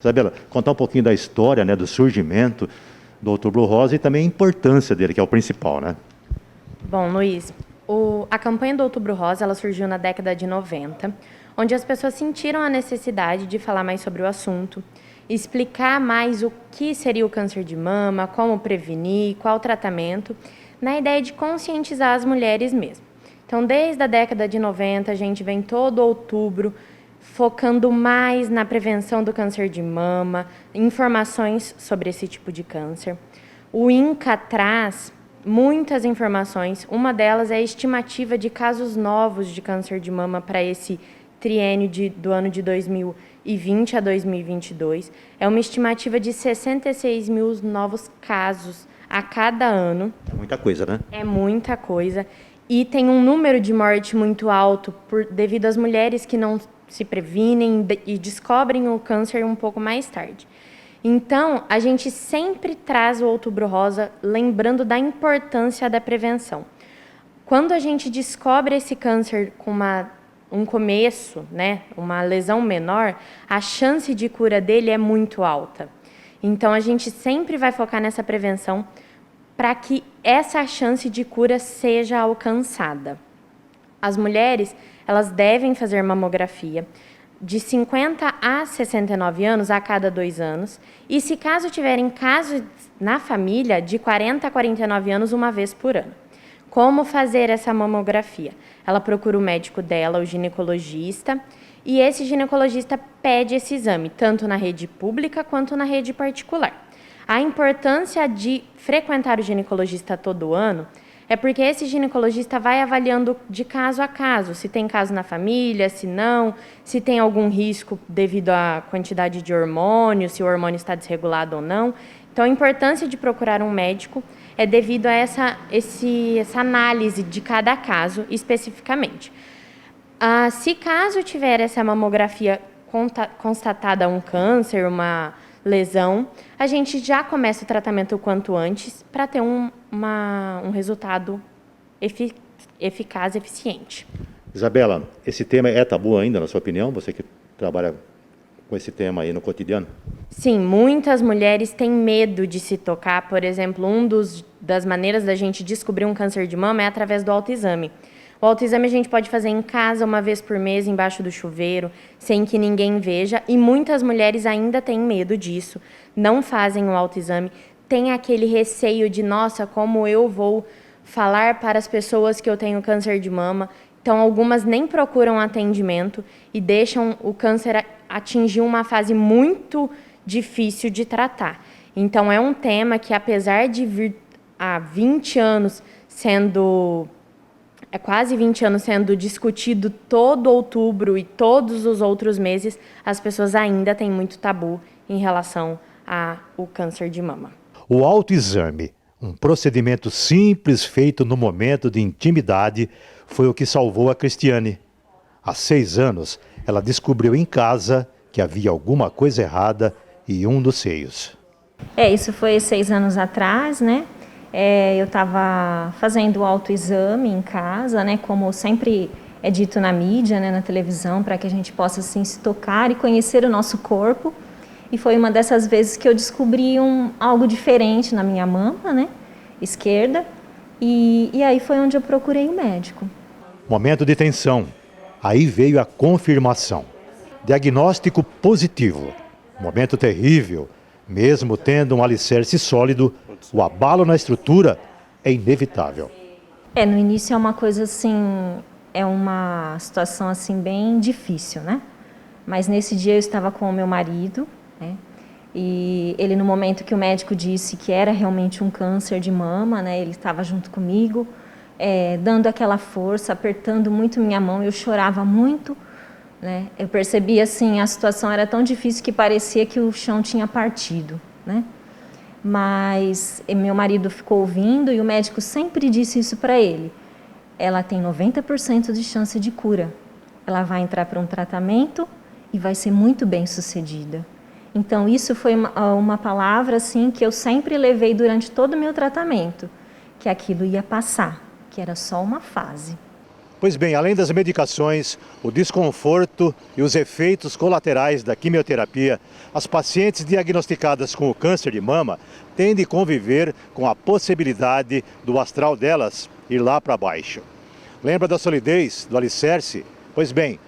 Isabela, contar um pouquinho da história, né, do surgimento do Outubro Rosa e também a importância dele, que é o principal, né? Bom, Luiz, a campanha do Outubro Rosa ela surgiu na década de 90, onde as pessoas sentiram a necessidade de falar mais sobre o assunto, explicar mais o que seria o câncer de mama, como prevenir, qual o tratamento, na ideia de conscientizar as mulheres mesmo. Então, desde a década de 90, a gente vem todo outubro focando mais na prevenção do câncer de mama, informações sobre esse tipo de câncer. O INCA traz muitas informações, uma delas é a estimativa de casos novos de câncer de mama para esse triênio do ano de 2020 a 2022. É uma estimativa de 66 mil novos casos a cada ano. É muita coisa, né? É muita coisa. E tem um número de morte muito alto devido às mulheres que não se previnem e descobrem o câncer um pouco mais tarde. Então, a gente sempre traz o Outubro Rosa lembrando da importância da prevenção. Quando a gente descobre esse câncer com um começo, né, uma lesão menor, a chance de cura dele é muito alta. Então, a gente sempre vai focar nessa prevenção para que essa chance de cura seja alcançada. As mulheres, elas devem fazer mamografia de 50 a 69 anos a cada 2 anos e, se caso tiverem casos na família, de 40 a 49 anos, uma vez por ano. Como fazer essa mamografia? Ela procura o médico dela, o ginecologista, e esse ginecologista pede esse exame, tanto na rede pública quanto na rede particular. A importância de frequentar o ginecologista todo ano é porque esse ginecologista vai avaliando de caso a caso, se tem caso na família, se não, se tem algum risco devido à quantidade de hormônio, se o hormônio está desregulado ou não. Então, a importância de procurar um médico é devido a essa análise de cada caso especificamente. Se caso tiver essa mamografia constatada um câncer, uma lesão, a gente já começa o tratamento o quanto antes para ter um resultado eficaz, eficiente. Isabela, esse tema é tabu ainda, na sua opinião? Você que trabalha com esse tema aí no cotidiano? Sim, muitas mulheres têm medo de se tocar. Por exemplo, das maneiras da gente descobrir um câncer de mama é através do autoexame. O autoexame a gente pode fazer em casa, uma vez por mês, embaixo do chuveiro, sem que ninguém veja. E muitas mulheres ainda têm medo disso, não fazem o autoexame. Tem aquele receio de, nossa, como eu vou falar para as pessoas que eu tenho câncer de mama. Então, algumas nem procuram atendimento e deixam o câncer atingir uma fase muito difícil de tratar. Então, é um tema que, apesar de vir há 20 anos quase 20 anos sendo discutido todo outubro e todos os outros meses, as pessoas ainda têm muito tabu em relação ao câncer de mama. O autoexame, um procedimento simples feito no momento de intimidade, foi o que salvou a Cristiane. Há 6 anos, ela descobriu em casa que havia alguma coisa errada em um dos seios. Isso foi 6 anos atrás, né? Eu estava fazendo o autoexame em casa, né? Como sempre é dito na mídia, né? Na televisão, para que a gente possa assim, se tocar e conhecer o nosso corpo. E foi uma dessas vezes que eu descobri algo diferente na minha mama, né? Esquerda. E aí foi onde eu procurei o médico. Momento de tensão. Aí veio a confirmação. Diagnóstico positivo. Momento terrível. Mesmo tendo um alicerce sólido, o abalo na estrutura é inevitável. No início é uma coisa assim, é uma situação assim bem difícil, né? Mas nesse dia eu estava com o meu marido, né? E ele, no momento que o médico disse que era realmente um câncer de mama, né? Ele estava junto comigo, dando aquela força, apertando muito minha mão. Eu chorava muito, né? Eu percebi assim, a situação era tão difícil que parecia que o chão tinha partido, né? Mas meu marido ficou ouvindo e o médico sempre disse isso para ele. Ela tem 90% de chance de cura. Ela vai entrar para um tratamento e vai ser muito bem sucedida. Então isso foi uma palavra assim que eu sempre levei durante todo o meu tratamento, que aquilo ia passar, que era só uma fase. Pois bem, além das medicações, o desconforto e os efeitos colaterais da quimioterapia, as pacientes diagnosticadas com o câncer de mama têm de conviver com a possibilidade do astral delas ir lá para baixo. Lembra da solidez, do alicerce? Pois bem,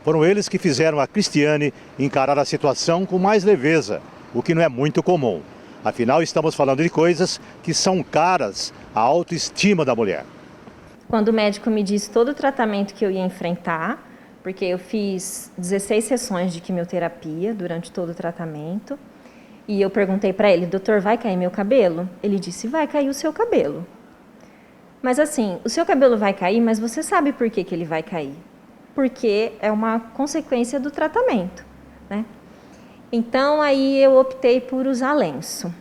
foram eles que fizeram a Cristiane encarar a situação com mais leveza, o que não é muito comum. Afinal, estamos falando de coisas que são caras à autoestima da mulher. Quando o médico me disse todo o tratamento que eu ia enfrentar, porque eu fiz 16 sessões de quimioterapia durante todo o tratamento, e eu perguntei para ele, doutor, vai cair meu cabelo? Ele disse, vai cair o seu cabelo. Mas assim, o seu cabelo vai cair, mas você sabe por que ele vai cair? Porque é uma consequência do tratamento, né? Então, aí eu optei por usar lenço.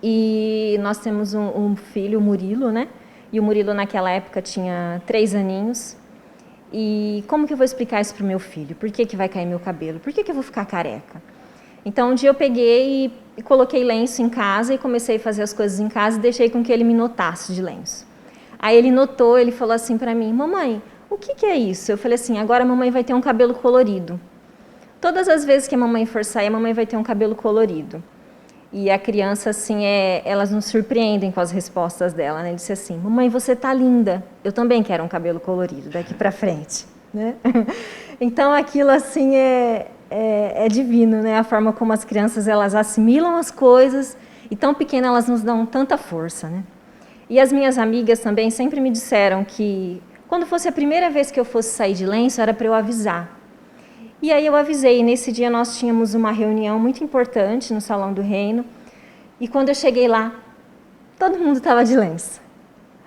E nós temos um filho, o Murilo, né? E o Murilo, naquela época, tinha 3 aninhos. E como que eu vou explicar isso para o meu filho? Por que vai cair meu cabelo? Por que eu vou ficar careca? Então, um dia eu peguei e coloquei lenço em casa e comecei a fazer as coisas em casa e deixei com que ele me notasse de lenço. Aí ele notou, ele falou assim para mim, mamãe, o que é isso? Eu falei assim, agora a mamãe vai ter um cabelo colorido. Todas as vezes que a mamãe for sair, a mamãe vai ter um cabelo colorido. E a criança, assim, elas nos surpreendem com as respostas dela, né? Ele disse assim, mamãe, você tá linda. Eu também quero um cabelo colorido daqui para frente, né? Então, aquilo, assim, é divino, né? A forma como as crianças, elas assimilam as coisas e tão pequenas elas nos dão tanta força, né? E as minhas amigas também sempre me disseram que quando fosse a primeira vez que eu fosse sair de lenço, era para eu avisar. E aí eu avisei, nesse dia nós tínhamos uma reunião muito importante no Salão do Reino, e quando eu cheguei lá, todo mundo estava de lenço.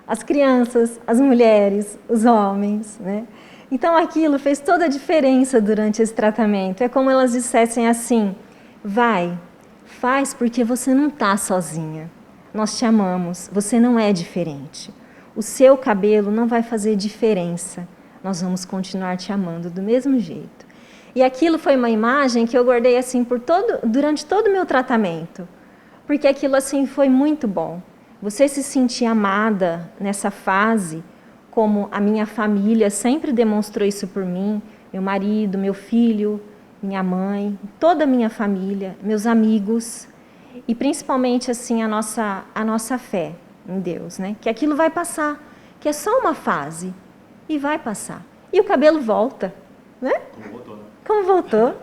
As crianças, as mulheres, os homens, né? Então aquilo fez toda a diferença durante esse tratamento. É como elas dissessem assim, vai, faz porque você não está sozinha. Nós te amamos, você não é diferente. O seu cabelo não vai fazer diferença. Nós vamos continuar te amando do mesmo jeito. E aquilo foi uma imagem que eu guardei assim durante todo o meu tratamento, porque aquilo assim foi muito bom. Você se sentir amada nessa fase, como a minha família sempre demonstrou isso por mim, meu marido, meu filho, minha mãe, toda a minha família, meus amigos, e principalmente assim a nossa fé em Deus, né? Que aquilo vai passar, que é só uma fase e vai passar. E o cabelo volta, né? Como voltou?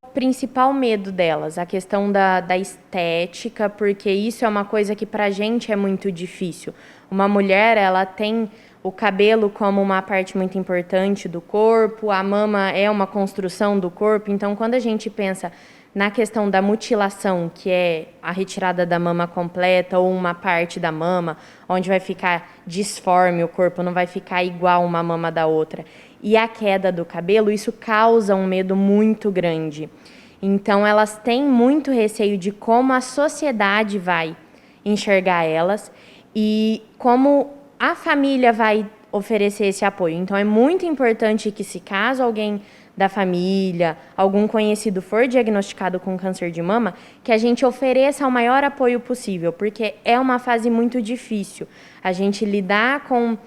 O principal medo delas, a questão da estética, porque isso é uma coisa que pra gente é muito difícil. Uma mulher, ela tem o cabelo como uma parte muito importante do corpo, a mama é uma construção do corpo, então quando a gente pensa na questão da mutilação, que é a retirada da mama completa ou uma parte da mama, onde vai ficar disforme o corpo, não vai ficar igual uma mama da outra, e a queda do cabelo, isso causa um medo muito grande. Então, elas têm muito receio de como a sociedade vai enxergar elas e como a família vai oferecer esse apoio. Então, é muito importante que, se caso alguém da família, algum conhecido for diagnosticado com câncer de mama, que a gente ofereça o maior apoio possível, porque é uma fase muito difícil. A gente lidar com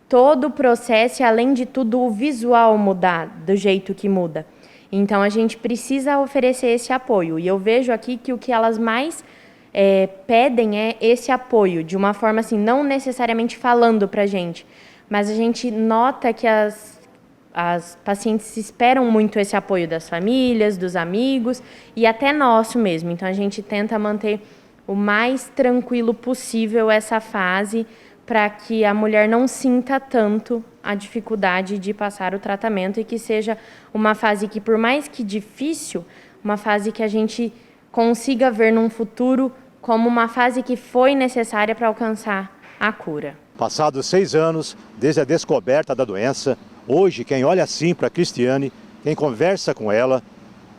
todo o processo e, além de tudo, o visual mudar do jeito que muda. Então, a gente precisa oferecer esse apoio. E eu vejo aqui que o que elas mais pedem é esse apoio, de uma forma assim, não necessariamente falando para a gente, mas a gente nota que as pacientes esperam muito esse apoio das famílias, dos amigos e até nosso mesmo. Então, a gente tenta manter o mais tranquilo possível essa fase para que a mulher não sinta tanto a dificuldade de passar o tratamento e que seja uma fase que, por mais que difícil, uma fase que a gente consiga ver num futuro como uma fase que foi necessária para alcançar a cura. Passados 6 anos desde a descoberta da doença, hoje quem olha assim para a Cristiane, quem conversa com ela,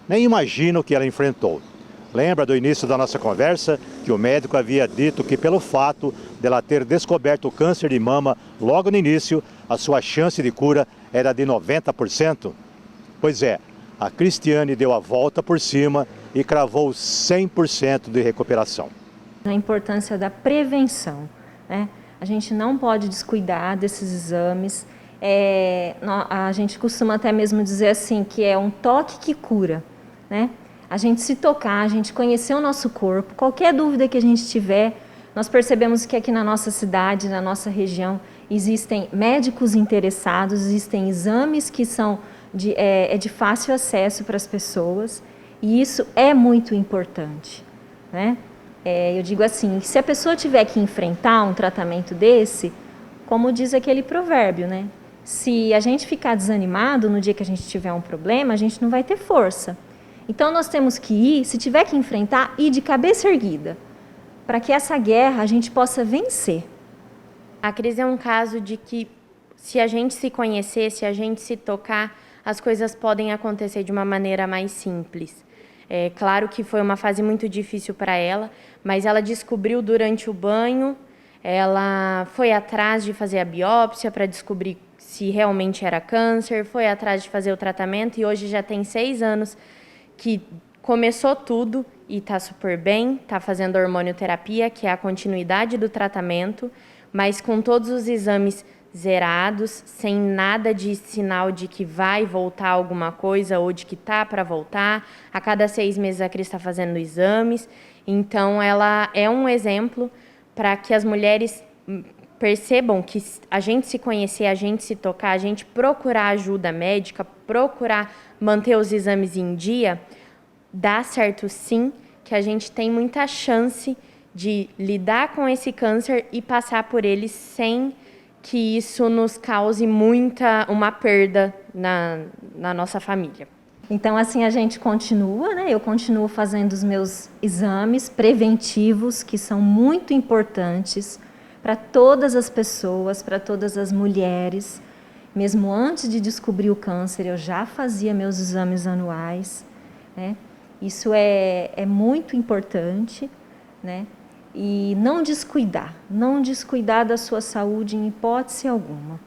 nem imagina o que ela enfrentou. Lembra do início da nossa conversa que o médico havia dito que, pelo fato dela ter descoberto o câncer de mama logo no início, a sua chance de cura era de 90%? Pois é, a Cristiane deu a volta por cima e cravou 100% de recuperação. A importância da prevenção, né? A gente não pode descuidar desses exames. A gente costuma até mesmo dizer assim, que é um toque que cura, né? A gente se tocar, a gente conhecer o nosso corpo, qualquer dúvida que a gente tiver, nós percebemos que aqui na nossa cidade, na nossa região, existem médicos interessados, existem exames que são de fácil acesso para as pessoas, e isso é muito importante, né? Eu digo assim, se a pessoa tiver que enfrentar um tratamento desse, como diz aquele provérbio, né? Se a gente ficar desanimado no dia que a gente tiver um problema, a gente não vai ter força. Então nós temos que ir, se tiver que enfrentar, ir de cabeça erguida, para que essa guerra a gente possa vencer. A Cris é um caso de que, se a gente se conhecer, se a gente se tocar, as coisas podem acontecer de uma maneira mais simples. É claro que foi uma fase muito difícil para ela, mas ela descobriu durante o banho, ela foi atrás de fazer a biópsia para descobrir se realmente era câncer, foi atrás de fazer o tratamento e hoje já tem 6 anos que começou tudo e está super bem, está fazendo hormonioterapia, que é a continuidade do tratamento, mas com todos os exames zerados, sem nada de sinal de que vai voltar alguma coisa ou de que tá para voltar. A cada 6 meses a Cris está fazendo exames, então ela é um exemplo para que as mulheres percebam que a gente se conhecer, a gente se tocar, a gente procurar ajuda médica, procurar manter os exames em dia, dá certo sim, que a gente tem muita chance de lidar com esse câncer e passar por ele sem que isso nos cause uma perda na nossa família. Então, assim, a gente continua, né? Eu continuo fazendo os meus exames preventivos, que são muito importantes para todas as pessoas, para todas as mulheres. Mesmo antes de descobrir o câncer, eu já fazia meus exames anuais, né? Isso é muito importante, né? E não descuidar da sua saúde em hipótese alguma.